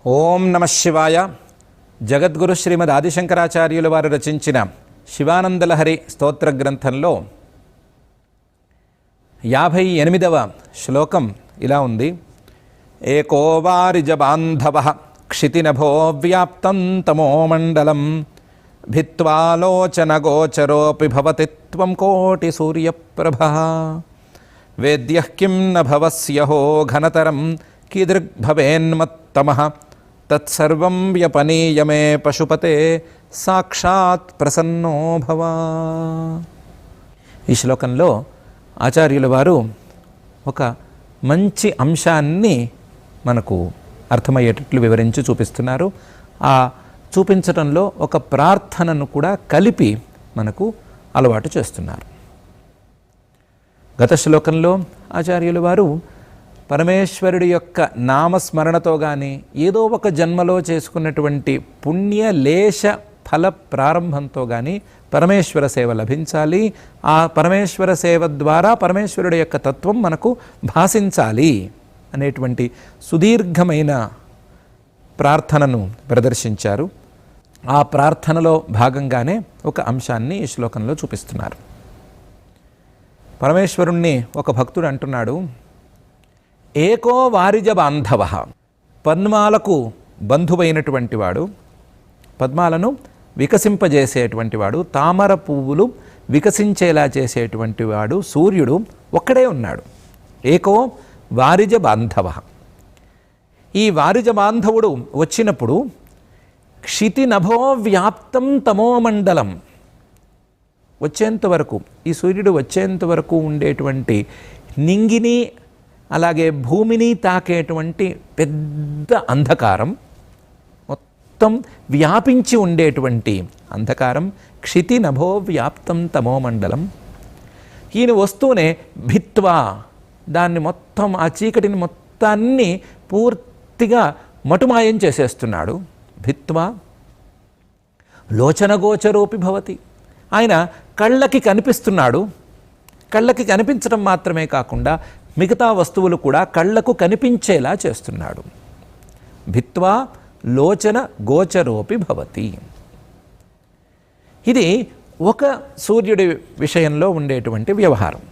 ఓం నమ శివాయ. జగద్గురు శ్రీమద్ ఆదిశంకరాచార్యుల వారు రచించిన శివానందలహరి స్తోత్ర గ్రంథంలో 58వ శ్లోకం ఇలా ఉంది. ఏకో వారిజ బాంధవః క్షితినభో వ్యాప్తం తమో మండలం భిత్వాలోచన గోచరోపి భవతి త్వం కోటి సూర్యప్రభః వేద్యః కిం న భవస్యహో ఘనతరం కీదృగ్భవేన్మత్తమః తత్సర్వం వ్యపనీయ మే పశుపతే సాక్షాత్ ప్రసన్నో భవ. ఈ శ్లోకంలో ఆచార్యుల వారు ఒక మంచి అంశాన్ని మనకు అర్థమయ్యేటట్లు వివరించి చూపిస్తున్నారు. ఆ చూపించడంలో ఒక ప్రార్థనను కూడా కలిపి మనకు అలవాటు చేస్తున్నారు. గత శ్లోకంలో ఆచార్యుల వారు పరమేశ్వరుడి యొక్క నామస్మరణతో కానీ ఏదో ఒక జన్మలో చేసుకున్నటువంటి పుణ్యలేశ ఫల ప్రారంభంతో కానీ పరమేశ్వర సేవ లభించాలి. ఆ పరమేశ్వర సేవ ద్వారా పరమేశ్వరుడి యొక్క తత్వం మనకు భాసించాలి అనేటువంటి సుదీర్ఘమైన ప్రార్థనను ప్రదర్శించారు. ఆ ప్రార్థనలో భాగంగానే ఒక అంశాన్ని ఈ శ్లోకంలో చూపిస్తున్నారు. పరమేశ్వరుణ్ణి ఒక భక్తుడు అంటున్నాడు, ఏకో వారిజ బాంధవ, పద్మాలకు బంధువైనటువంటి వాడు, పద్మాలను వికసింపజేసేటువంటి వాడు, తామర పువ్వులు వికసించేలా చేసేటువంటి వాడు సూర్యుడు ఒక్కడే ఉన్నాడు. ఏకో వారిజ బాంధవ. ఈ వారిజ బాంధవుడు వచ్చినప్పుడు క్షితి నభో వ్యాప్తం తమోమండలం, వచ్చేంత వరకు, ఈ సూర్యుడు వచ్చేంత వరకు ఉండేటువంటి నింగిని అలాగే భూమిని తాకేటువంటి పెద్ద అంధకారం, మొత్తం వ్యాపించి ఉండేటువంటి అంధకారం, క్షితి నభో వ్యాప్తం తమోమండలం. ఈయన వస్తూనే భిత్వా, దాన్ని మొత్తం ఆ చీకటిని మొత్తాన్ని పూర్తిగా మటుమాయం చేసేస్తున్నాడు. భిత్వా లోచనగోచరోపి భవతి, ఆయన కళ్ళకి కనిపిస్తున్నాడు. కళ్ళకి కనిపించడం మాత్రమే కాకుండా మిగతా వస్తువులు కూడా కళ్ళకు కనిపించేలా చేస్తున్నాడు. భిత్వా లోచన గోచరోపి భవతి. ఇది ఒక సూర్యుడి విషయంలో ఉండేటువంటి వ్యవహారం.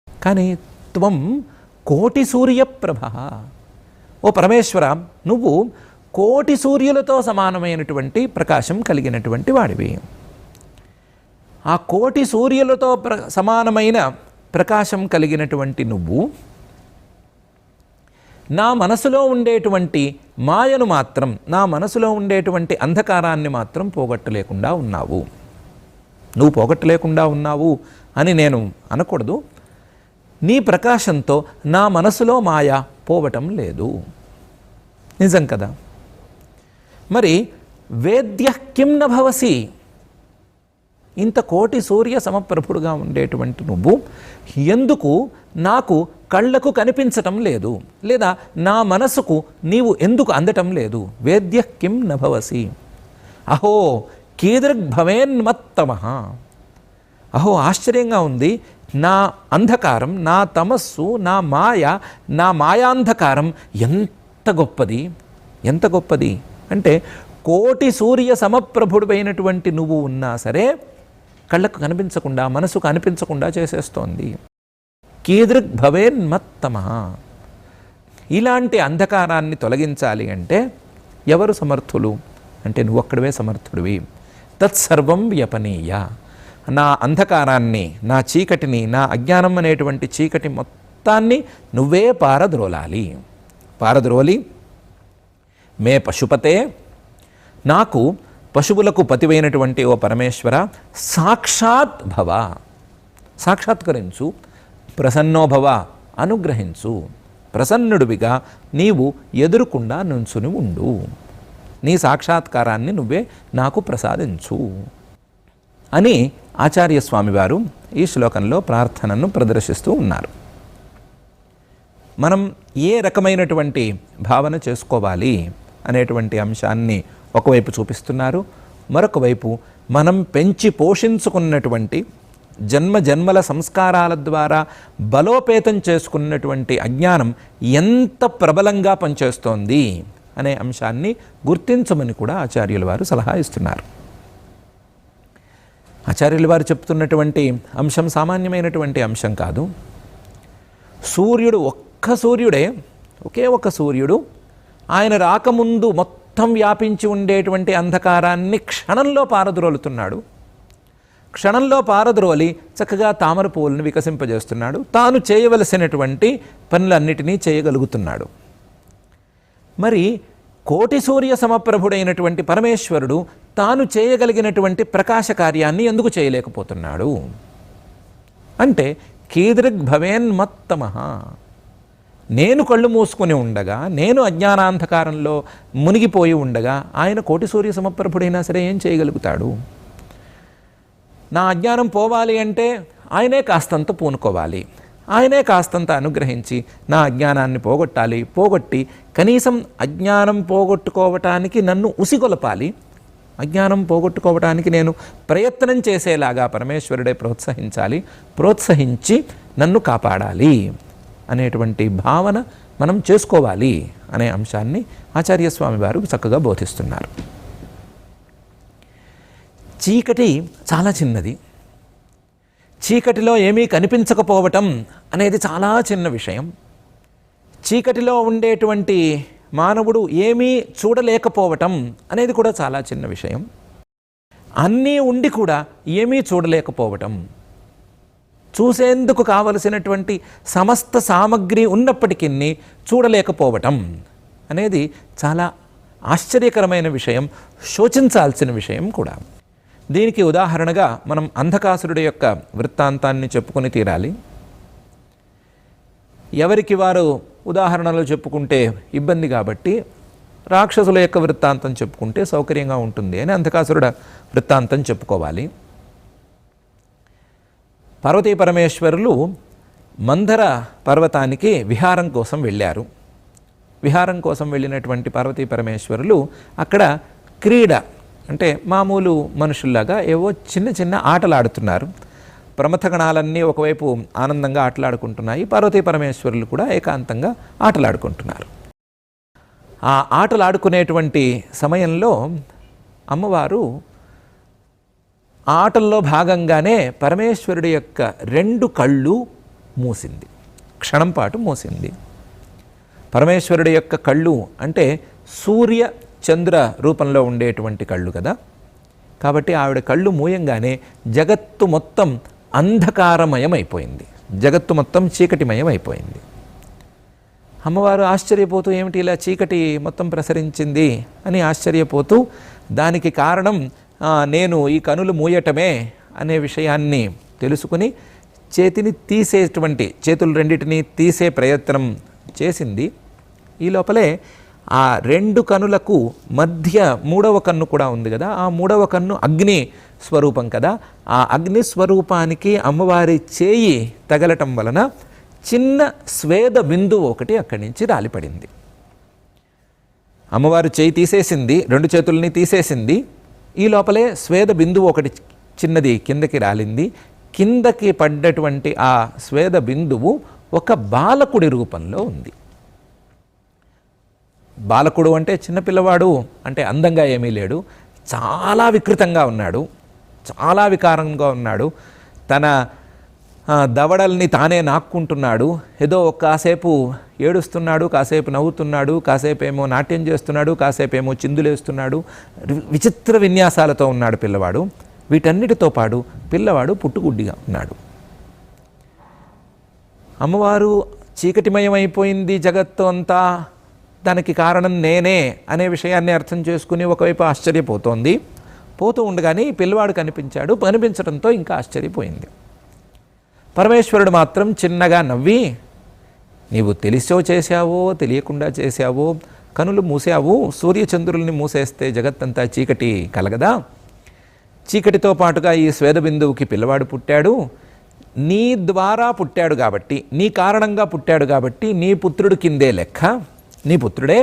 కానీ త్వం కోటి సూర్యప్రభ, ఓ పరమేశ్వర, నువ్వు కోటి సూర్యులతో సమానమైనటువంటి ప్రకాశం కలిగినటువంటి వాడివి. ఆ కోటి సూర్యులతో సమానమైన ప్రకాశం కలిగినటువంటి నువ్వు నా మనసులో ఉండేటువంటి మాయను మాత్రం, నా మనసులో ఉండేటువంటి అంధకారాన్ని మాత్రం పోగొట్టలేకుండా ఉన్నావు. నువ్వు పోగొట్టలేకుండా ఉన్నావు అని నేను అనకూడదు. నీ ప్రకాశంతో నా మనసులో మాయ పోవటం లేదు. నిజం కదా? మరి వేద్యః కిం న భవసి, ఇంత కోటి సూర్య సమప్రభుడుగా ఉండేటువంటి నువ్వు ఎందుకు నాకు కళ్ళకు కనిపించటం లేదు, లేదా నా మనసుకు నీవు ఎందుకు అందటం లేదు? వేద్యః కిం న భవసి, అహో కీదృగ్భవేన్మత్తమః. అహో, ఆశ్చర్యంగా ఉంది. నా అంధకారం, నా తమస్సు, నా మాయ, నా మాయాంధకారం ఎంత గొప్పది, ఎంత గొప్పది అంటే కోటి సూర్య సమప్రభుడువైనటువంటి నువ్వు ఉన్నా సరే కళ్ళకు కనిపించకుండా, మనసుకు అనిపించకుండా చేసేస్తోంది. కీదృగ్భవేన్మత్తమః. ఇలాంటి అంధకారాన్ని తొలగించాలి అంటే ఎవరు సమర్థులు అంటే నువ్వు ఒక్కడివే సమర్థుడివి. తత్సర్వం వ్యపనీయ, నా అంధకారాన్ని, నా చీకటిని, నా అజ్ఞానం అనేటువంటి చీకటి మొత్తాన్ని నువ్వే పారద్రోలాలి. పారద్రోలి మే పశుపతే, నాకు పశువులకు పతివైనటువంటి ఓ పరమేశ్వర, సాక్షాత్ భవ, సాక్షాత్కరించు, ప్రసన్నో భవ, అనుగ్రహించు, ప్రసన్నుడివిగా నీవు ఎదురుకుండా నుంచుని ఉండు, నీ సాక్షాత్కారాన్ని నువ్వే నాకు ప్రసాదించు అని ఆచార్యస్వామివారు ఈ శ్లోకంలో ప్రార్థనను ప్రదర్శిస్తూ ఉన్నారు. మనం ఏ రకమైనటువంటి భావన చేసుకోవాలి అనేటువంటి అంశాన్ని ఒకవైపు చూపిస్తున్నారు. మరొక వైపు మనం పెంచి పోషించుకున్నటువంటి జన్మ జన్మల సంస్కారాల ద్వారా బలోపేతం చేసుకున్నటువంటి అజ్ఞానం ఎంత ప్రబలంగా పనిచేస్తోంది అనే అంశాన్ని గుర్తించమని కూడా ఆచార్యుల వారు సలహా ఇస్తున్నారు. ఆచార్యుల వారు చెప్తున్నటువంటి అంశం సామాన్యమైనటువంటి అంశం కాదు. సూర్యుడు ఒక్క సూర్యుడే, ఒకే ఒక్క సూర్యుడు ఆయన రాకముందు మొత్తం వ్యాపించి ఉండేటువంటి అంధకారాన్ని క్షణంలో పారద్రోలుతున్నాడు. క్షణంలో పారద్రోలి చక్కగా తామర పువ్వులను వికసింపజేస్తున్నాడు. తాను చేయవలసినటువంటి పనులన్నిటినీ చేయగలుగుతున్నాడు. మరి కోటి సూర్య సమప్రభుడైనటువంటి పరమేశ్వరుడు తాను చేయగలిగినటువంటి ప్రకాశ కార్యాన్ని ఎందుకు చేయలేకపోతున్నాడు అంటే కీదృగ్ భవేన్మత్తమః, నేను కళ్ళు మూసుకొని ఉండగా, నేను అజ్ఞానాంధకారంలో మునిగిపోయి ఉండగా ఆయన కోటి సూర్య సమప్రభుడైనా సరే ఏం చేయగలుగుతాడు? నా అజ్ఞానం పోవాలి అంటే ఆయనే కాస్తంత పూనుకోవాలి, ఆయనే కాస్తంత అనుగ్రహించి నా అజ్ఞానాన్ని పోగొట్టాలి. పోగొట్టి కనీసం అజ్ఞానం పోగొట్టుకోవటానికి నన్ను ఉసిగొలపాలి. అజ్ఞానం పోగొట్టుకోవటానికి నేను ప్రయత్నం చేసేలాగా పరమేశ్వరుడే ప్రోత్సహించాలి. ప్రోత్సహించి నన్ను కాపాడాలి అనేటువంటి భావన మనం చేసుకోవాలి అనే అంశాన్ని ఆచార్యస్వామి వారు చక్కగా బోధిస్తున్నారు. చీకటి చాలా చిన్నది. చీకటిలో ఏమీ కనిపించకపోవటం అనేది చాలా చిన్న విషయం. చీకటిలో ఉండేటువంటి మానవుడు ఏమీ చూడలేకపోవటం అనేది కూడా చాలా చిన్న విషయం. అన్నీ ఉండి కూడా ఏమీ చూడలేకపోవటం, చూసేందుకు కావలసినటువంటి సమస్త సామగ్రి ఉన్నప్పటికీ చూడలేకపోవటం అనేది చాలా ఆశ్చర్యకరమైన విషయం, శోచించాల్సిన విషయం కూడా. దీనికి ఉదాహరణగా మనం అంధకాసురుడి యొక్క వృత్తాంతాన్ని చెప్పుకొని తీరాలి. ఎవరికి వారు ఉదాహరణలు చెప్పుకుంటే ఇబ్బంది కాబట్టి రాక్షసుల యొక్క వృత్తాంతం చెప్పుకుంటే సౌకర్యంగా ఉంటుంది అని అంధకాసురుడ వృత్తాంతం చెప్పుకోవాలి. పార్వతీ పరమేశ్వరులు మందర పర్వతానికి విహారం కోసం వెళ్ళారు. విహారం కోసం వెళ్ళినటువంటి పార్వతీ పరమేశ్వరులు అక్కడ క్రీడ అంటే మామూలు మనుషుల్లాగా ఏవో చిన్న చిన్న ఆటలు ఆడుతున్నారు. ప్రమథగణాలన్నీ ఒకవైపు ఆనందంగా ఆటలాడుకుంటున్నాయి, పార్వతీ పరమేశ్వరులు కూడా ఏకాంతంగా ఆటలాడుకుంటున్నారు. ఆ ఆటలు ఆడుకునేటువంటి సమయంలో అమ్మవారు ఆటల్లో భాగంగానే పరమేశ్వరుడి యొక్క 2 కళ్ళు మూసింది, క్షణం పాటు మూసింది. పరమేశ్వరుడి యొక్క కళ్ళు అంటే సూర్య చంద్ర రూపంలో ఉండేటువంటి కళ్ళు కదా, కాబట్టి ఆవిడ కళ్ళు మూయంగానే జగత్తు మొత్తం అంధకారమయం అయిపోయింది, జగత్తు మొత్తం చీకటిమయం అయిపోయింది. అమ్మవారు ఆశ్చర్యపోతూ ఏమిటి ఇలా చీకటి మొత్తం ప్రసరించింది అని ఆశ్చర్యపోతూ దానికి కారణం నేను ఈ కనులు మూయటమే అనే విషయాన్ని తెలుసుకుని చేతులు రెండింటినీ తీసే ప్రయత్నం చేసింది. ఈ లోపలే ఆ 2 కనులకు మధ్య 3వ కన్ను కూడా ఉంది కదా, ఆ 3వ కన్ను అగ్ని స్వరూపం కదా, ఆ అగ్ని స్వరూపానికి అమ్మవారి చేయి తగలటం వలన చిన్న స్వేద బిందువు ఒకటి అక్కడి నుంచి రాలిపడింది. అమ్మవారు చేయి తీసేసింది, 2 చేతుల్ని తీసేసింది. ఈ లోపలే స్వేద బిందువు ఒకటి చిన్నది కిందకి రాలింది. కిందకి పడ్డటువంటి ఆ స్వేద బిందువు ఒక బాలకుడి రూపంలో ఉంది. బాలకుడు అంటే చిన్నపిల్లవాడు అంటే అందంగా ఏమీ లేడు, చాలా వికృతంగా ఉన్నాడు, చాలా వికారంగా ఉన్నాడు. తన దవడల్ని తానే నాక్కుంటున్నాడు. ఏదో కాసేపు ఏడుస్తున్నాడు, కాసేపు నవ్వుతున్నాడు, కాసేపు ఏమో నాట్యం చేస్తున్నాడు, కాసేపు ఏమో చిందులేస్తున్నాడు. విచిత్ర విన్యాసాలతో ఉన్నాడు పిల్లవాడు. వీటన్నిటితో పాటు పిల్లవాడు పుట్టుగుడ్డిగా ఉన్నాడు. అమ్మవారు చీకటిమయమైపోయింది జగత్తు అంతా, దానికి కారణం నేనే అనే విషయాన్ని అర్థం చేసుకుని ఒకవైపు ఆశ్చర్యపోతోంది. పోతూ ఉండగానే పిల్లవాడు కనిపించాడు. కనిపించడంతో ఇంకా ఆశ్చర్యపోయింది. పరమేశ్వరుడు మాత్రం చిన్నగా నవ్వి, నీవు తెలిసో చేశావో తెలియకుండా చేశావో కనులు మూసావు, సూర్యచంద్రుల్ని మూసేస్తే జగత్తంతా చీకటి కలగదా, చీకటితో పాటుగా ఈ స్వేదబిందువుకి పిల్లవాడు పుట్టాడు, నీ ద్వారా పుట్టాడు కాబట్టి, నీ కారణంగా పుట్టాడు కాబట్టి నీ పుత్రుడు కిందే లెక్క, నీ పుత్రుడే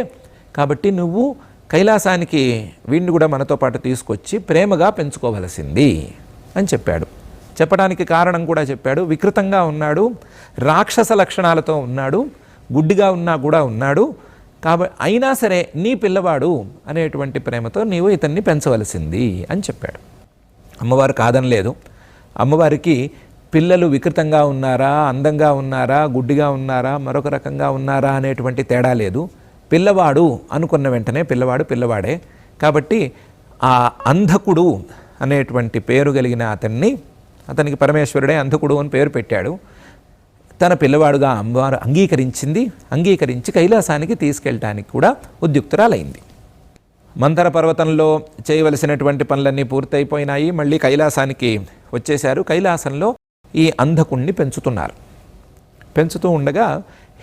కాబట్టి నువ్వు కైలాసానికి వీడిని కూడా మనతో పాటు తీసుకొచ్చి ప్రేమగా పెంచుకోవలసింది అని చెప్పాడు. చెప్పడానికి కారణం కూడా చెప్పాడు. వికృతంగా ఉన్నాడు, రాక్షస లక్షణాలతో ఉన్నాడు, గుడ్డిగా ఉన్నా కూడా ఉన్నాడు, అయినా సరే నీ పిల్లవాడు అనేటువంటి ప్రేమతో నీవు ఇతన్ని పెంచవలసింది అని చెప్పాడు. అమ్మవారు కాదనలేదు. అమ్మవారికి పిల్లలు వికృతంగా ఉన్నారా, అందంగా ఉన్నారా, గుడ్డిగా ఉన్నారా, మరొక రకంగా ఉన్నారా అనేటువంటి తేడా లేదు. పిల్లవాడు అనుకున్న వెంటనే పిల్లవాడు పిల్లవాడే. కాబట్టి ఆ అంధకుడు అనేటువంటి పేరు కలిగిన అతనికి పరమేశ్వరుడే అంధకుడు అని పేరు పెట్టాడు. తన పిల్లవాడుగా అమ్మవారు అంగీకరించి కైలాసానికి తీసుకెళ్ళటానికి కూడా ఉద్యుక్తురాలైంది. మందర పర్వతంలో చేయవలసినటువంటి పనులన్నీ పూర్తయిపోయినాయి. మళ్ళీ కైలాసానికి వచ్చేశారు. కైలాసంలో ఈ అంధకుణ్ణి పెంచుతూ ఉండగా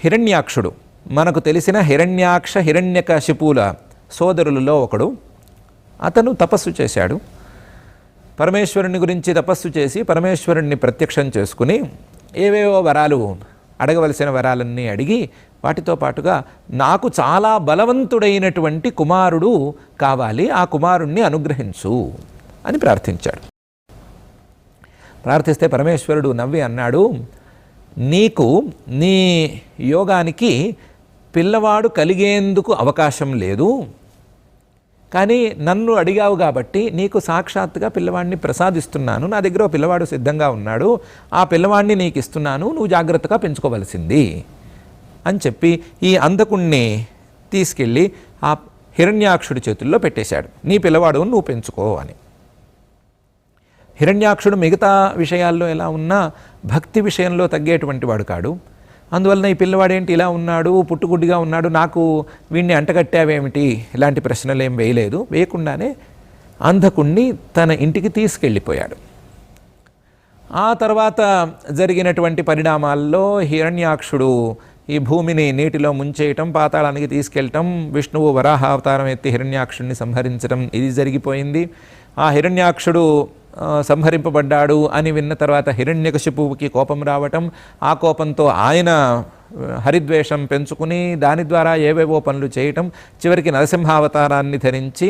హిరణ్యాక్షుడు, మనకు తెలిసిన హిరణ్యాక్ష హిరణ్యకశిపుల సోదరులలో ఒకడు, అతను తపస్సు చేశాడు. పరమేశ్వరుని గురించి తపస్సు చేసి పరమేశ్వరుణ్ణి ప్రత్యక్షం చేసుకుని ఏవేవో వరాలు అడగవలసిన వరాలన్నీ అడిగి వాటితో పాటుగా నాకు చాలా బలవంతుడైనటువంటి కుమారుడు కావాలి, ఆ కుమారుణ్ణి అనుగ్రహించు అని ప్రార్థించాడు. ప్రార్థిస్తే పరమేశ్వరుడు నవ్వి అన్నాడు, నీకు నీ యోగానికి పిల్లవాడు కలిగేందుకు అవకాశం లేదు, కానీ నన్ను అడిగావు కాబట్టి నీకు సాక్షాత్తుగా పిల్లవాడిని ప్రసాదిస్తున్నాను. నా దగ్గర ఓ పిల్లవాడు సిద్ధంగా ఉన్నాడు, ఆ పిల్లవాడిని నీకు ఇస్తున్నాను, నువ్వు జాగ్రత్తగా పెంచుకోవలసింది అని చెప్పి ఈ అంధకుణ్ణి తీసుకెళ్ళి ఆ హిరణ్యాక్షుడి చేతుల్లో పెట్టేశాడు. నీ పిల్లవాడు నువ్వు పెంచుకో అని. హిరణ్యాక్షుడు మిగతా విషయాల్లో ఎలా ఉన్నా భక్తి విషయంలో తగ్గేటువంటి వాడు కాడు. అందువలన ఈ పిల్లవాడేంటి ఇలా ఉన్నాడు, పుట్టుగుడ్డిగా ఉన్నాడు, నాకు వీడిని అంటగట్టావేమిటి, ఇలాంటి ప్రశ్నలు ఏం వేయకుండానే అంధకుణ్ణి తన ఇంటికి తీసుకెళ్ళిపోయాడు. ఆ తర్వాత జరిగినటువంటి పరిణామాల్లో హిరణ్యాక్షుడు ఈ భూమిని నీటిలో ముంచేయటం, పాతాళానికి తీసుకెళ్ళటం, విష్ణువు వరాహ అవతారం ఎత్తి హిరణ్యాక్షుడిని సంహరించడం, ఇది జరిగిపోయింది. ఆ హిరణ్యాక్షుడు సంహరింపబడ్డాడు అని విన్న తర్వాత హిరణ్యకశిపువుకి కోపం రావటం, ఆ కోపంతో ఆయన హరిద్వేషం పెంచుకుని దాని ద్వారా ఏవేవో పనులు చేయటం, చివరికి నరసింహావతారాన్ని ధరించి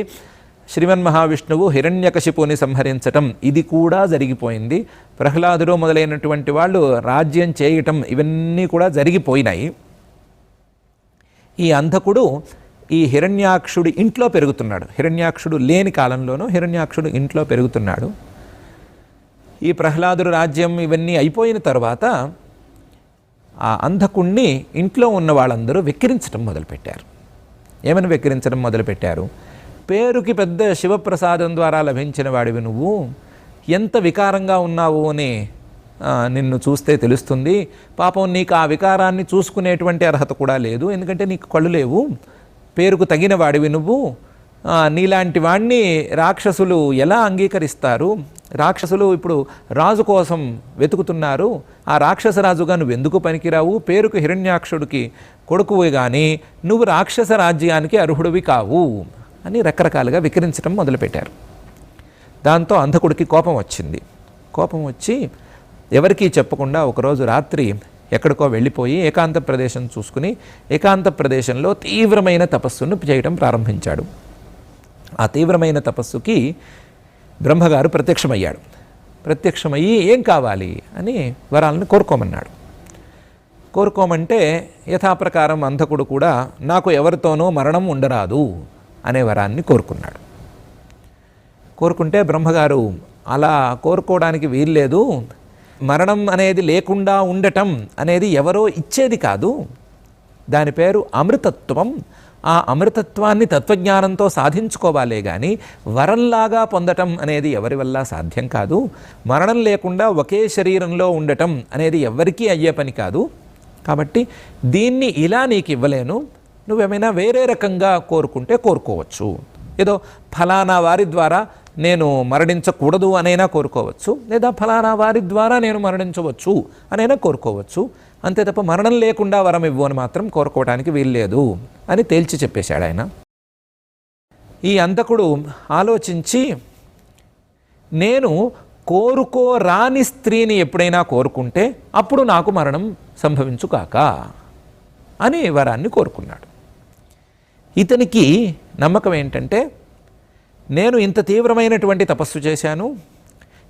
శ్రీమన్మహావిష్ణువు హిరణ్యకశిపుని సంహరించటం, ఇది కూడా జరిగిపోయింది. ప్రహ్లాదుడు మొదలైనటువంటి వాళ్ళు రాజ్యం చేయటం, ఇవన్నీ కూడా జరిగిపోయినాయి. ఈ అంధకుడు ఈ హిరణ్యాక్షుడి ఇంట్లో పెరుగుతున్నాడు. హిరణ్యాక్షుడు లేని కాలంలోనూ హిరణ్యాక్షుడు ఇంట్లో పెరుగుతున్నాడు. ఈ ప్రహ్లాదుడు రాజ్యం ఇవన్నీ అయిపోయిన తర్వాత ఆ అంధకుణ్ణి ఇంట్లో ఉన్న వాళ్ళందరూ వెక్కిరించడం మొదలుపెట్టారు. ఏమని వెక్కిరించడం మొదలుపెట్టారు? పేరుకి పెద్ద శివప్రసాదం ద్వారా లభించిన వాడివి నువ్వు, ఎంత వికారంగా ఉన్నావు అని నిన్ను చూస్తే తెలుస్తుంది. పాపం నీకు ఆ వికారాన్ని చూసుకునేటువంటి అర్హత కూడా లేదు, ఎందుకంటే నీకు కళ్ళు లేవు, పేరుకు తగిన వాడివి నువ్వు. నీలాంటి వాణ్ణి రాక్షసులు ఎలా అంగీకరిస్తారు? రాక్షసులు ఇప్పుడు రాజు కోసం వెతుకుతున్నారు, ఆ రాక్షసరాజుగా నువ్వు ఎందుకు పనికిరావు? పేరుకు హిరణ్యాక్షుడికి కొడుకువి కానీ నువ్వు రాక్షస రాజ్యానికి అర్హుడివి కావు అని రకరకాలుగా వికరించడం మొదలుపెట్టారు. దాంతో అంధకుడికి కోపం వచ్చింది. కోపం వచ్చి ఎవరికీ చెప్పకుండా ఒకరోజు రాత్రి ఎక్కడికో వెళ్ళిపోయి ఏకాంత ప్రదేశం చూసుకుని ఏకాంత ప్రదేశంలో తీవ్రమైన తపస్సును చేయడం ప్రారంభించాడు. ఆ తీవ్రమైన తపస్సుకి బ్రహ్మగారు ప్రత్యక్షమయ్యాడు. ప్రత్యక్షమయ్యి ఏం కావాలి అని వరాలను కోరుకోమన్నాడు. కోరుకోమంటే యథాప్రకారం అంధకుడు కూడా నాకు ఎవరితోనో మరణం ఉండరాదు అనే వరాన్ని కోరుకున్నాడు. కోరుకుంటే బ్రహ్మగారు అలా కోరుకోవడానికి వీల్లేదు, మరణం అనేది లేకుండా ఉండటం అనేది ఎవరో ఇచ్చేది కాదు, దాని పేరు అమృతత్వం. ఆ అమృతత్వాన్ని తత్వజ్ఞానంతో సాధించుకోవాలే కానీ వరంలాగా పొందటం అనేది ఎవరి వల్ల సాధ్యం కాదు. మరణం లేకుండా ఒకే శరీరంలో ఉండటం అనేది ఎవరికీ అయ్యే పని కాదు. కాబట్టి దీన్ని ఇలా నీకు ఇవ్వలేను, నువ్వేమైనా వేరే రకంగా కోరుకుంటే కోరుకోవచ్చు. ఏదో ఫలానా వారి ద్వారా నేను మరణించకూడదు అనైనా కోరుకోవచ్చు, లేదా ఫలానా వారి ద్వారా నేను మరణించవచ్చు అనైనా కోరుకోవచ్చు. అంతే తప్ప మరణం లేకుండా వరం ఇవ్వు అని మాత్రం కోరుకోవడానికి వీల్లేదు అని తేల్చి చెప్పేశాడు ఆయన. ఈ అంధకుడు ఆలోచించి, నేను కోరుకోరాని స్త్రీని ఎప్పుడైనా కోరుకుంటే అప్పుడు నాకు మరణం సంభవించుగాక అని వరాన్ని కోరుకున్నాడు. ఇతనికి నమ్మకం ఏంటంటే, నేను ఇంత తీవ్రమైనటువంటి తపస్సు చేశాను,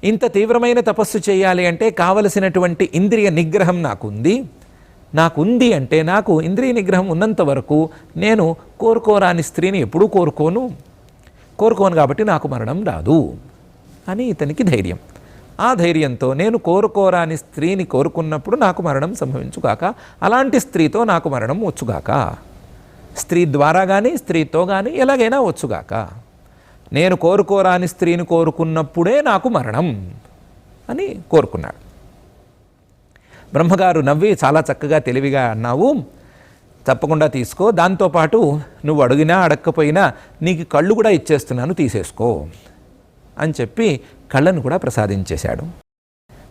ఇంత తీవ్రమైన తపస్సు చేయాలి అంటే కావలసినటువంటి ఇంద్రియ నిగ్రహం నాకుంది, నాకుంది అంటే నాకు ఇంద్రియ నిగ్రహం ఉన్నంత వరకు నేను కోరుకోరాని స్త్రీని ఎప్పుడూ కోరుకోను కాబట్టి నాకు మరణం రాదు అని ఇతనికి ధైర్యం. ఆ ధైర్యంతో నేను కోరుకోరాని స్త్రీని కోరుకున్నప్పుడు నాకు మరణం సంభవించుగాక, అలాంటి స్త్రీతో నాకు మరణం వచ్చుగాక, స్త్రీ ద్వారా కానీ స్త్రీతో కానీ ఎలాగైనా వచ్చుగాక, నేను కోరుకోరాని స్త్రీని కోరుకున్నప్పుడే నాకు మరణం అని కోరుకున్నాడు. బ్రహ్మగారు నవ్వి చాలా చక్కగా తెలివిగా అన్నావు, తప్పకుండా తీసుకో, దాంతోపాటు నువ్వు అడిగినా అడగకపోయినా నీకు కళ్ళు కూడా ఇచ్చేస్తున్నాను, తీసేసుకో అని చెప్పి కళ్ళను కూడా ప్రసాదించేశాడు.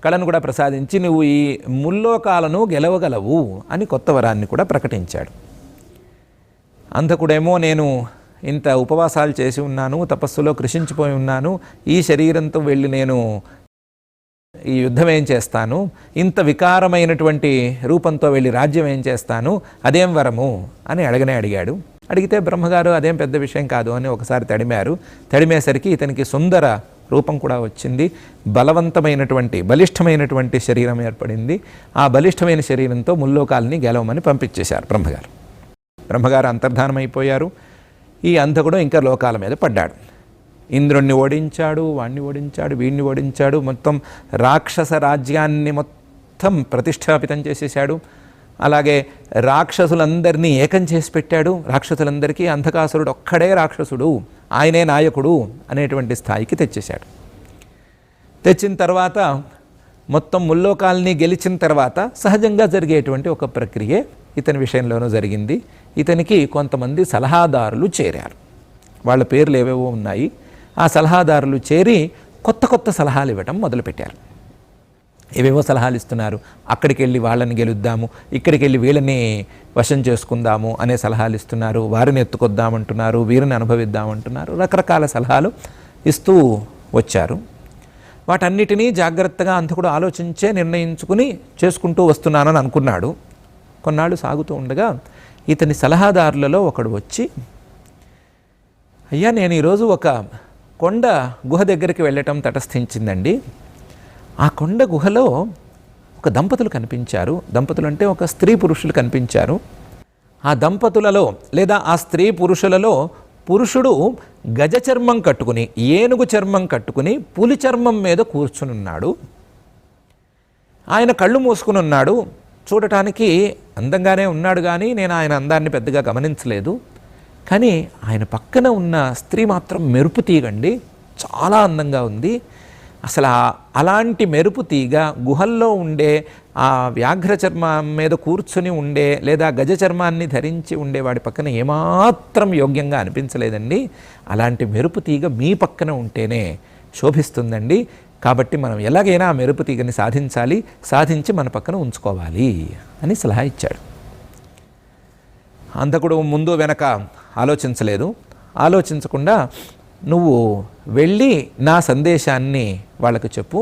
కళ్ళను కూడా ప్రసాదించి నువ్వు ఈ ముల్లోకాలను గెలవగలవు అని కొత్త వరాన్ని కూడా ప్రకటించాడు. అంధకుడేమో నేను ఇంత ఉపవాసాలు చేసి ఉన్నాను, తపస్సులో కృషించిపోయి ఉన్నాను, ఈ శరీరంతో వెళ్ళి నేను ఈ యుద్ధం ఏం చేస్తాను, ఇంత వికారమైనటువంటి రూపంతో వెళ్ళి రాజ్యం ఏం చేస్తాను, అదేం వరము అని అడిగాడు. అడిగితే బ్రహ్మగారు అదేం పెద్ద విషయం కాదు అని ఒకసారి తడిమారు. తడిమేసరికి ఇతనికి సుందర రూపం కూడా వచ్చింది, బలిష్టమైనటువంటి శరీరం ఏర్పడింది. ఆ బలిష్టమైన శరీరంతో ముల్లోకాలని గెలవమని పంపించేశారు బ్రహ్మగారు అంతర్ధానమైపోయారు. ఈ అంధకుడు ఇంకా లోకాల మీద పడ్డాడు. ఇంద్రుణ్ణి ఓడించాడు, వాణ్ణి ఓడించాడు, వీణ్ణి ఓడించాడు, మొత్తం రాక్షస రాజ్యాన్ని మొత్తం ప్రతిష్టాపితం చేసేసాడు. అలాగే రాక్షసులందరినీ ఏకం చేసి పెట్టాడు. రాక్షసులందరికీ అంధకాసురుడు ఒక్కడే రాక్షసుడు, ఆయనే నాయకుడు అనేటువంటి స్థాయికి తెచ్చేశాడు. తెచ్చిన తర్వాత మొత్తం ముల్లోకాల్ని గెలిచిన తర్వాత సహజంగా జరిగేటువంటి ఒక ప్రక్రియ ఇతని విషయంలోనూ జరిగింది. ఇతనికి కొంతమంది సలహాదారులు చేరారు. వాళ్ళ పేర్లు ఏవేవో ఉన్నాయి. ఆ సలహాదారులు చేరి కొత్త సలహాలు ఇవ్వటం మొదలుపెట్టారు. ఏవేవో సలహాలు ఇస్తున్నారు. అక్కడికి వెళ్ళి వాళ్ళని గెలుద్దాము, ఇక్కడికి వెళ్ళి వీళ్ళని వశం చేసుకుందాము అనే సలహాలు ఇస్తున్నారు. వారిని ఎత్తుకొద్దామంటున్నారు, వీరిని అనుభవిద్దామంటున్నారు. రకరకాల సలహాలు ఇస్తూ వచ్చారు. వాటన్నిటినీ జాగ్రత్తగా అంతకుడు ఆలోచించే నిర్ణయించుకుని చేసుకుంటూ వస్తున్నానని అనుకున్నాడు. కొన్నాళ్ళు సాగుతూ ఉండగా ఇతని సలహాదారులలో ఒకడు వచ్చి, అయ్యా నేను ఈరోజు ఒక కొండ గుహ దగ్గరికి వెళ్ళటం తటస్థించిందండి. ఆ కొండ గుహలో ఒక దంపతులు కనిపించారు. దంపతులు అంటే ఒక స్త్రీ పురుషులు కనిపించారు. ఆ దంపతులలో లేదా ఆ స్త్రీ పురుషులలో పురుషుడు గజ చర్మం కట్టుకుని, ఏనుగు చర్మం కట్టుకుని పులి చర్మం మీద కూర్చునున్నాడు. ఆయన కళ్ళు మూసుకుని ఉన్నాడు. చూడటానికి అందంగానే ఉన్నాడు, కానీ నేను ఆయన అందాన్ని పెద్దగా గమనించలేదు. కానీ ఆయన పక్కన ఉన్న స్త్రీ మాత్రం మెరుపు తీగండి, చాలా అందంగా ఉంది. అసలు అలాంటి మెరుపు తీగ గుహల్లో ఉండే ఆ వ్యాఘ్ర చర్మం మీద కూర్చుని ఉండే లేదా గజ చర్మాన్ని ధరించి ఉండే వాడి పక్కన ఏమాత్రం యోగ్యంగా అనిపించలేదండి. అలాంటి మెరుపు తీగ మీ పక్కన ఉంటేనే శోభిస్తుందండి. కాబట్టి మనం ఎలాగైనా ఆ మెరుపు తీగని సాధించి మన పక్కన ఉంచుకోవాలి అని సలహా ఇచ్చాడు. అంతకుడు ముందు వెనక ఆలోచించలేదు. ఆలోచించకుండా నువ్వు వెళ్ళి నా సందేశాన్ని వాళ్ళకు చెప్పు,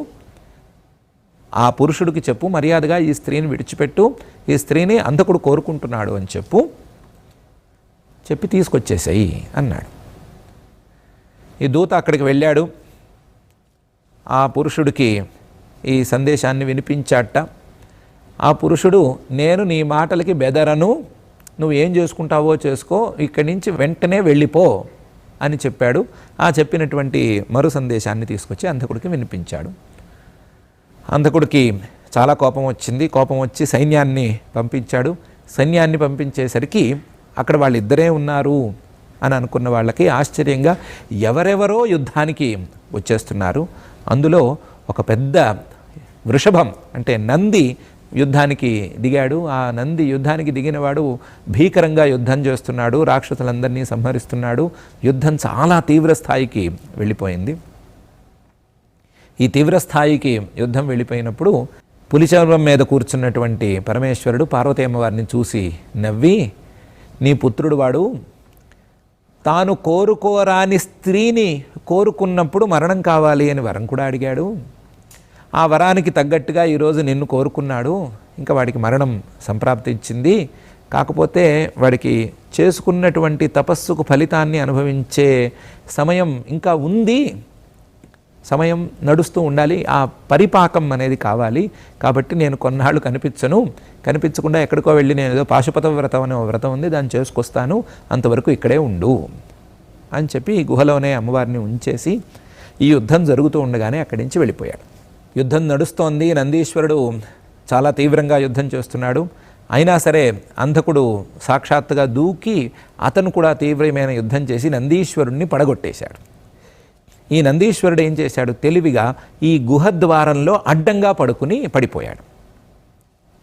ఆ పురుషుడికి చెప్పు, మర్యాదగా ఈ స్త్రీని విడిచిపెట్టు, ఈ స్త్రీని అంతకుడు కోరుకుంటున్నాడు అని చెప్పి తీసుకొచ్చేసాయి అన్నాడు. ఈ దూత అక్కడికి వెళ్ళాడు. ఆ పురుషుడికి ఈ సందేశాన్ని వినిపించాట. ఆ పురుషుడు, నేను నీ మాటలకి బెదరను, నువ్వు ఏం చేసుకుంటావో చేసుకో, ఇక్కడి నుంచి వెంటనే వెళ్ళిపో అని చెప్పాడు. ఆ చెప్పినటువంటి మరు సందేశాన్ని తీసుకొచ్చి అంధకుడికి వినిపించాడు. అంధకుడికి చాలా కోపం వచ్చింది. కోపం వచ్చి సైన్యాన్ని పంపించాడు. సైన్యాన్ని పంపించేసరికి అక్కడ వాళ్ళిద్దరే ఉన్నారు అని అనుకున్న వాళ్ళకి ఆశ్చర్యంగా ఎవరెవరో యుద్ధానికి వచ్చేస్తున్నారు. అందులో ఒక పెద్ద వృషభం అంటే నంది యుద్ధానికి దిగాడు. ఆ నంది యుద్ధానికి దిగినవాడు భీకరంగా యుద్ధం చేస్తున్నాడు, రాక్షసులందరినీ సంహరిస్తున్నాడు. యుద్ధం చాలా తీవ్ర స్థాయికి వెళ్ళిపోయింది. ఈ తీవ్ర స్థాయికి యుద్ధం వెళ్ళిపోయినప్పుడు పులిచర్మం మీద కూర్చున్నటువంటి పరమేశ్వరుడు పార్వతీ అమ్మవారిని చూసి నవ్వి, నీ పుత్రుడు వాడు తాను కోరుకోరాని స్త్రీని కోరుకున్నప్పుడు మరణం కావాలి అని వరం కూడా అడిగాడు. ఆ వరానికి తగ్గట్టుగా ఈరోజు నిన్ను కోరుకున్నాడు. ఇంకా వాడికి మరణం సంప్రాప్తించింది. కాకపోతే వాడికి చేసుకున్నటువంటి తపస్సుకు ఫలితాన్ని అనుభవించే సమయం ఇంకా ఉంది. సమయం నడుస్తూ ఉండాలి, ఆ పరిపాకం అనేది కావాలి. కాబట్టి నేను కొన్నాళ్ళు కనిపించకుండా ఎక్కడికో వెళ్ళి నేను ఏదో పాశుపత వ్రతం అనే వ్రతం ఉంది, దాన్ని చేసుకొస్తాను, అంతవరకు ఇక్కడే ఉండు అని చెప్పి ఈ గుహలోనే అమ్మవారిని ఉంచేసి ఈ యుద్ధం జరుగుతూ ఉండగానే అక్కడి నుంచి వెళ్ళిపోయాడు. యుద్ధం నడుస్తోంది, నందీశ్వరుడు చాలా తీవ్రంగా యుద్ధం చేస్తున్నాడు. అయినా సరే అంధకుడు సాక్షాత్తుగా దూకి అతను కూడా తీవ్రమైన యుద్ధం చేసి నందీశ్వరుణ్ణి పడగొట్టేశాడు. ఈ నందీశ్వరుడు ఏం చేశాడు, తెలివిగా ఈ గుహద్వారంలో అడ్డంగా పడుకుని పడిపోయాడు.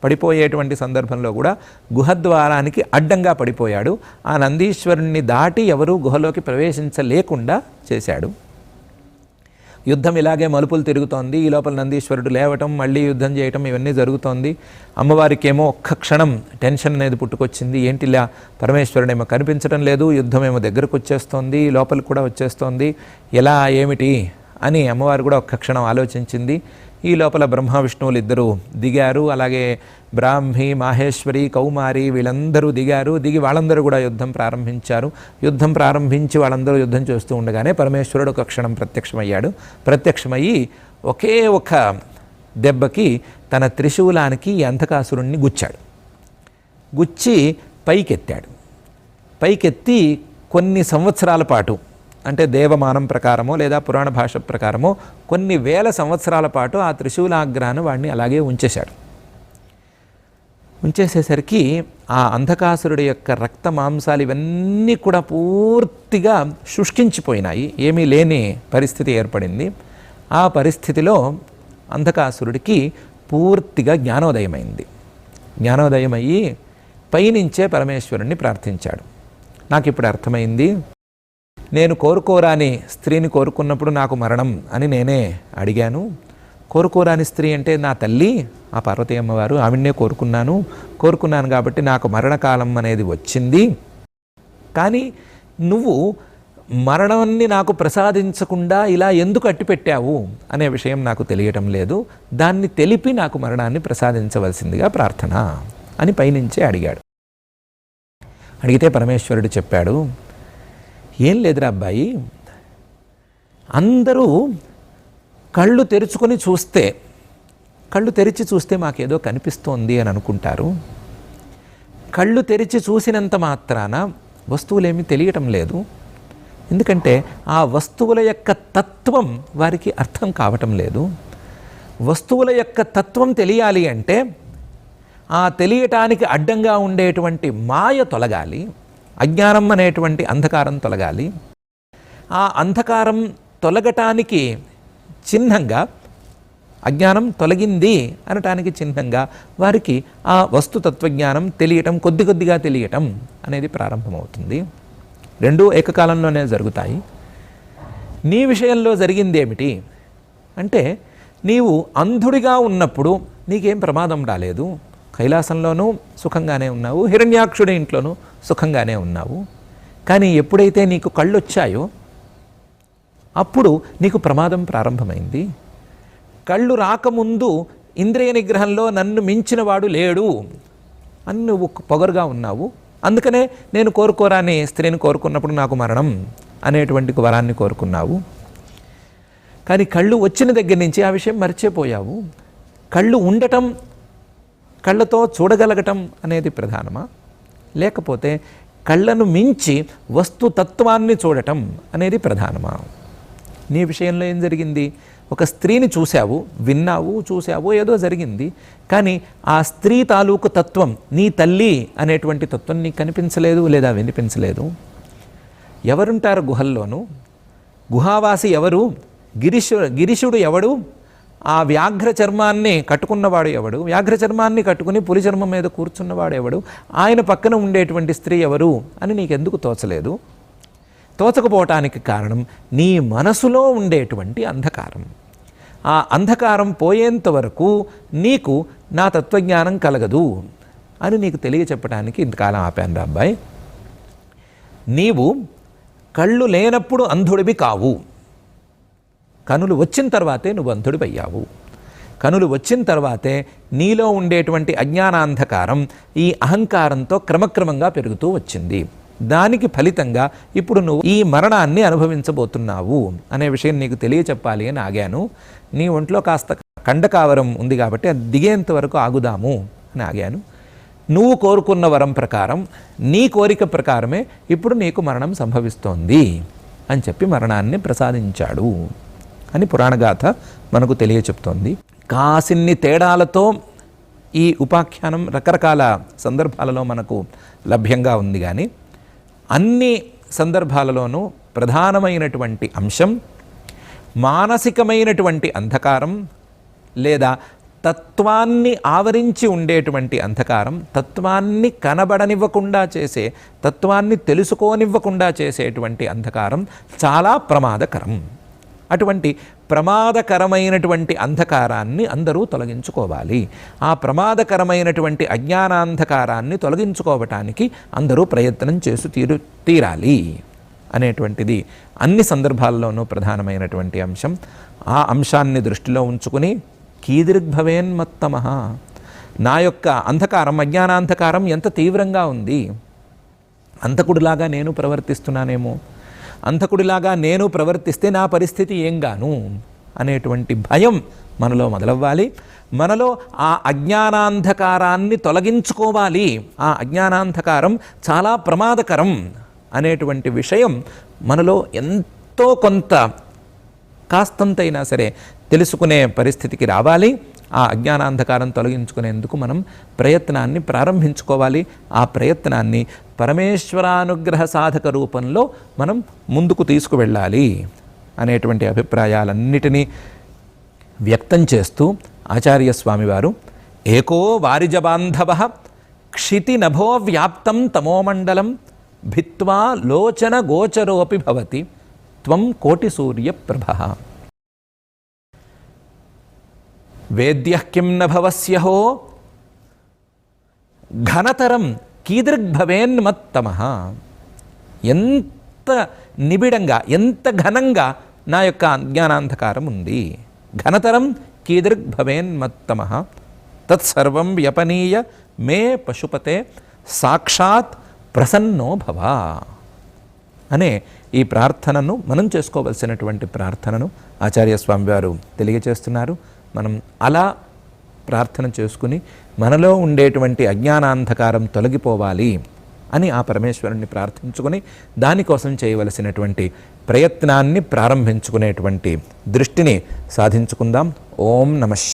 పడిపోయేటువంటి సందర్భంలో కూడా గుహద్వారానికి అడ్డంగా పడిపోయాడు. ఆ నందీశ్వరుణ్ణి దాటి ఎవరూ గుహలోకి ప్రవేశించలేకుండా చేశాడు. యుద్ధం ఇలాగే మలుపులు తిరుగుతోంది. ఈ లోపల నందీశ్వరుడు లేవటం, మళ్ళీ యుద్ధం చేయటం, ఇవన్నీ జరుగుతోంది. అమ్మవారికి ఏమో ఒక్క క్షణం టెన్షన్ అనేది పుట్టుకొచ్చింది. ఏంటిలా పరమేశ్వరుడేమో కనిపించడం లేదు, యుద్ధం ఏమో దగ్గరకు వచ్చేస్తోంది, లోపలికి కూడా వచ్చేస్తోంది, ఎలా ఏమిటి అని అమ్మవారు కూడా ఒక్క క్షణం ఆలోచించింది. ఈ లోపల బ్రహ్మ విష్ణువులు ఇద్దరు దిగారు. అలాగే బ్రాహ్మి, మాహేశ్వరి, కౌమారి వీళ్ళందరూ దిగారు. దిగి వాళ్ళందరూ కూడా యుద్ధం ప్రారంభించారు. యుద్ధం ప్రారంభించి వాళ్ళందరూ యుద్ధం చేస్తూ ఉండగానే పరమేశ్వరుడు ఒక క్షణం ప్రత్యక్షమయ్యాడు. ప్రత్యక్షమయ్యి ఒకే ఒక దెబ్బకి తన త్రిశూలానికి ఈ అంధకాసురుణ్ణి గుచ్చాడు. గుచ్చి పైకెత్తాడు. పైకెత్తి కొన్ని సంవత్సరాల పాటు, అంటే దేవమానం ప్రకారమో లేదా పురాణ భాష ప్రకారమో కొన్ని వేల సంవత్సరాల పాటు ఆ త్రిశూలాగ్రాన్ని వాడిని అలాగే ఉంచేశాడు. ఉంచేసేసరికి ఆ అంధకాసురుడి యొక్క రక్త మాంసాలు ఇవన్నీ కూడా పూర్తిగా శుష్కించిపోయినాయి. ఏమీ లేని పరిస్థితి ఏర్పడింది. ఆ పరిస్థితిలో అంధకాసురుడికి పూర్తిగా జ్ఞానోదయమైంది. జ్ఞానోదయమయ్యి పైనుంచే పరమేశ్వరుణ్ణి ప్రార్థించాడు. నాకు ఇప్పుడు అర్థమైంది, నేను కోరుకోరాని స్త్రీని కోరుకున్నప్పుడు నాకు మరణం అని నేనే అడిగాను. కోరుకోరాని స్త్రీ అంటే నా తల్లి ఆ పార్వతీ అమ్మవారు, ఆవిడనే కోరుకున్నాను కాబట్టి నాకు మరణకాలం అనేది వచ్చింది. కానీ నువ్వు మరణాన్ని నాకు ప్రసాదించకుండా ఇలా ఎందుకు అట్టిపెట్టావు అనే విషయం నాకు తెలియటం లేదు. దాన్ని తెలిపి నాకు మరణాన్ని ప్రసాదించవలసిందిగా ప్రార్థన అని పైనుంచే అడిగాడు. అడిగితే పరమేశ్వరుడు చెప్పాడు, ఏం లేదురా అబ్బాయి, అందరూ కళ్ళు తెరిచి చూస్తే మాకేదో కనిపిస్తోంది అని అనుకుంటారు. కళ్ళు తెరిచి చూసినంత మాత్రాన వస్తువులేమీ తెలియటం లేదు. ఎందుకంటే ఆ వస్తువుల యొక్క తత్వం వారికి అర్థం కావటం లేదు. వస్తువుల యొక్క తత్వం తెలియాలి అంటే ఆ తెలియటానికి అడ్డంగా ఉండేటువంటి మాయ తొలగాలి, అజ్ఞానం అనేటువంటి అంధకారం తొలగాలి. ఆ అంధకారం తొలగటానికి చిహ్నంగా, అజ్ఞానం తొలగింది అనటానికి చిహ్నంగా వారికి ఆ వస్తుతత్వజ్ఞానం తెలియటం, కొద్ది కొద్దిగా తెలియటం అనేది ప్రారంభమవుతుంది. రెండూ ఏకకాలంలోనే జరుగుతాయి. నీ విషయంలో జరిగింది ఏమిటి అంటే, నీవు అంధుడిగా ఉన్నప్పుడు నీకేం ప్రమాదం రాలేదు. కైలాసంలోనూ సుఖంగానే ఉన్నావు, హిరణ్యాక్షుడి ఇంట్లోనూ సుఖంగానే ఉన్నావు. కానీ ఎప్పుడైతే నీకు కళ్ళు వచ్చాయో అప్పుడు నీకు ప్రమాదం ప్రారంభమైంది. కళ్ళు రాకముందు ఇంద్రియ నిగ్రహంలో నన్ను మించిన వాడు లేడు అని నువ్వు పొగరుగా ఉన్నావు. అందుకనే నేను కోరుకోరాని స్త్రీని కోరుకున్నప్పుడు నాకు మరణం అనేటువంటి వరాన్ని కోరుకున్నావు. కానీ కళ్ళు వచ్చిన దగ్గర నుంచి ఆ విషయం మర్చిపోయావు. కళ్ళు ఉండటం, కళ్ళతో చూడగలగటం అనేది ప్రధానమా, లేకపోతే కళ్ళను మించి వస్తుతత్వాన్ని చూడటం అనేది ప్రధానమా? నీ విషయంలో ఏం జరిగింది? ఒక స్త్రీని చూశావు, విన్నావు, చూశావు, ఏదో జరిగింది. కానీ ఆ స్త్రీ తాలూకు తత్వం, నీ తల్లి అనేటువంటి తత్వం నీకు కనిపించలేదు లేదా వినిపించలేదు. ఎవరుంటారు గుహల్లోనూ? గుహావాసి ఎవరు? గిరీశుడు ఎవడు? ఆ వ్యాఘ్ర చర్మాన్ని కట్టుకున్నవాడు ఎవడు? వ్యాఘ్ర చర్మాన్ని కట్టుకుని పులి చర్మం మీద కూర్చున్నవాడు ఎవడు? ఆయన పక్కన ఉండేటువంటి స్త్రీ ఎవరు అని నీకెందుకు తోచలేదు? తోచకపోవటానికి కారణం నీ మనసులో ఉండేటువంటి అంధకారం. ఆ అంధకారం పోయేంత వరకు నీకు నా తత్వజ్ఞానం కలగదు అని నీకు తెలియచెప్పడానికి ఇంతకాలం ఆపాను రా అబ్బాయి. నీవు కళ్ళు లేనప్పుడు అంధుడివి కావు. కనులు వచ్చిన తర్వాతే నువ్వు అంధుడివయ్యావు. కనులు వచ్చిన తర్వాతే నీలో ఉండేటువంటి అజ్ఞానాంధకారం ఈ అహంకారంతో క్రమక్రమంగా పెరుగుతూ వచ్చింది. దానికి ఫలితంగా ఇప్పుడు నువ్వు ఈ మరణాన్ని అనుభవించబోతున్నావు అనే విషయం నీకు తెలియచెప్పాలి అని ఆగాను. నీ ఒంట్లో కాస్త కండకావరం ఉంది కాబట్టి అది దిగేంత వరకు ఆగుదాము అని ఆగాను. నువ్వు కోరుకున్న వరం ప్రకారం, నీ కోరిక ప్రకారమే ఇప్పుడు నీకు మరణం సంభవిస్తోంది అని చెప్పి మరణాన్ని ప్రసాదించాడు అని పురాణగాథ మనకు తెలియచెప్తోంది. కాసిన్ని తేడాలతో ఈ ఉపాఖ్యానం రకరకాల సందర్భాలలో మనకు లభ్యంగా ఉంది. కానీ అన్ని సందర్భాలలోనూ ప్రధానమైనటువంటి అంశం మానసికమైనటువంటి అంధకారం లేదా తత్వాన్ని ఆవరించి ఉండేటువంటి అంధకారం, తత్వాన్ని కనబడనివ్వకుండా చేసే, తత్వాన్ని తెలుసుకోనివ్వకుండా చేసేటువంటి అంధకారం చాలా ప్రమాదకరం. అటువంటి ప్రమాదకరమైనటువంటి అంధకారాన్ని అందరూ తొలగించుకోవాలి. ఆ ప్రమాదకరమైనటువంటి అజ్ఞానాంధకారాన్ని తొలగించుకోవటానికి అందరూ ప్రయత్నం చేసి తీరాలి అనేటువంటిది అన్ని సందర్భాల్లోనూ ప్రధానమైనటువంటి అంశం. ఆ అంశాన్ని దృష్టిలో ఉంచుకుని కీదృగ్భవేన్మత్తమః, నా యొక్క అంధకారం, అజ్ఞానాంధకారం ఎంత తీవ్రంగా ఉంది, అంధకుడిలాగా నేను ప్రవర్తిస్తున్నానేమో, అంధకుడిలాగా నేను ప్రవర్తిస్తే నా పరిస్థితి ఏంగాను అనేటువంటి భయం మనలో మొదలవ్వాలి. మనలో ఆ అజ్ఞానాంధకారాన్ని తొలగించుకోవాలి. ఆ అజ్ఞానాంధకారం చాలా ప్రమాదకరం అనేటువంటి విషయం మనలో ఎంతో కొంత కాస్తంతైనా సరే తెలుసుకునే పరిస్థితికి రావాలి. ఆ అజ్ఞానాంధకారం తొలగించుకునేందుకు మనం ప్రయత్నాన్ని ప్రారంభించుకోవాలి. ఆ ప్రయత్నాన్ని పరమేశ్వరానుగ్రహ సాధక రూపంలో మనం ముందుకు తీసుకువెళ్ళాలి అనేటువంటి అభిప్రాయాలన్నిటినీ వ్యక్తం చేస్తూ ఆచార్యస్వామి వారు ఏకో వారిజబాంధవ క్షితి నభో వ్యాప్తం తమోమండలం భిత్వా లోచన గోచరోపి భవతి త్వం కోటి సూర్య ప్రభ వేద్యః కిం న భవస్యహో ఘనతరం కీదృగ్భవేన్మత్తమః. ఎంత నిబిడంగా, ఎంత ఘనంగా నా యొక్క అజ్ఞానాంధకారం ఉంది. ఘనతరం కీదృగ్భవేన్మత్తమః తత్సర్వం వ్యపనీయ మే పశుపతే సాక్షాత్ ప్రసన్నో భవ అనే ఈ ప్రార్థనను మనం చేసుకోవలసినటువంటి ప్రార్థనను ఆచార్యస్వామి వారు తెలియచేస్తున్నారు. మనం అలా ప్రార్థన చేసుకుని మనలో ఉండేటువంటి అజ్ఞానాంధకారం తొలగిపోవాలి అని ఆ పరమేశ్వరుణ్ణి ప్రార్థించుకొని దానికోసం చేయవలసినటువంటి ప్రయత్నాన్ని ప్రారంభించుకునేటువంటి దృష్టిని సాధించుకుందాం. ఓం నమః.